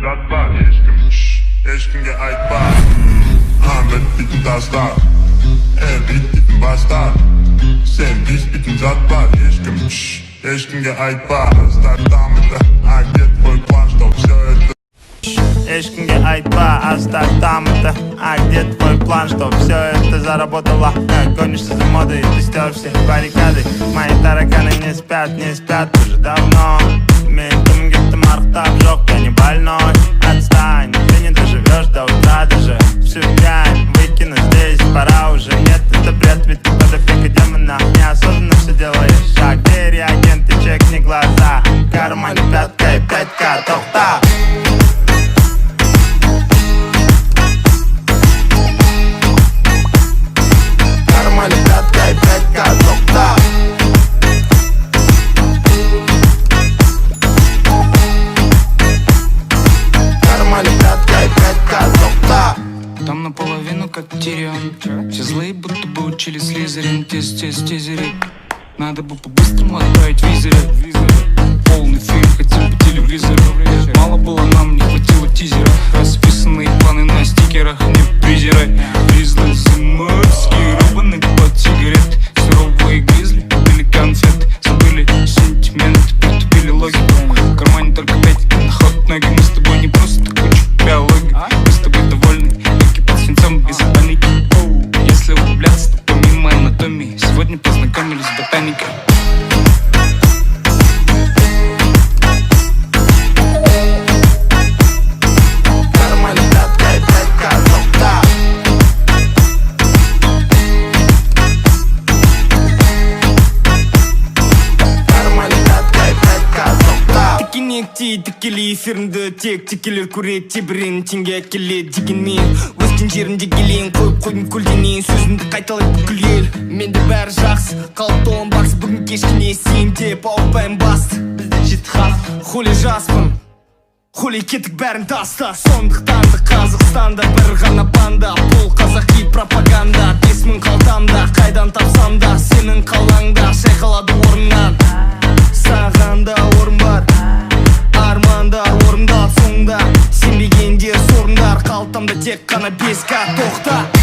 zat var. Ешкімге айтпа. Бітпейтін тастар. Бітпейтін бастар. Сен бітпейтін зат бар. Ешкімге айтпа. Оставь там это, а где твой план, что все это? Ешкімге айтпа, оставь там это, а где твой план, что все это заработало? Гонишься за модой, ты стер все баррикады. Мои тараканы не спят уже давно. Мен где-то мартап жёг, я не больной. Отстань, ты не доживешь до утра даже. Всю пьянь выкину здесь, пора уже. Нет, это бред, ведь ты под опекой демона. Неосознанно все делаешь, а где реагент, ты чекни глаза. В кармане пятка и 5К, тохта. Там наполовину как Тирион. Все злые будто бы учили Слизерин. Тизерить. Надо бы по-быстрому отправить визеры. Полный фильм хотим по телевизору. Мало было, нам не хватило тизера. Расписанные планы на стикерах. Не презирай. Признал зиморские рубаны под сигарет. Суровые гризли купили конфет. Забыли сентименты, притупили логику. В кармане только 5 на ход ноги. Мы с тобой не просто куча биологии. Мы с тобой довольны, руки под свинцом без паники. Если углубляться, то помимо анатомии сегодня познакомились с ботаникой. Тікелей эфирінде тек текелер көреді, тебірен теңге әкеледі дегенмен өскен жерінде келейін қойып қойдың көлденең сөзімді қайталай бүкіл ел. Менде бәрі жақсы, қалыпты он бақсы бүгін кешкіне сен деп ауыртпайым басты. Бізде жеті хат, хули жаспын, хули кеттік бәрін таста. Сондықтан да Қазақстанда бір ғана банда, бұл қазақи пропаганда. 5000 қалтамда, қайдан тапсам да сенің қалаңда шайқалады орнынан. Саған да орын бар, армандар орындап соңында. Сенбегендер сорындар, қалтамда тек қана 5К, тоқта.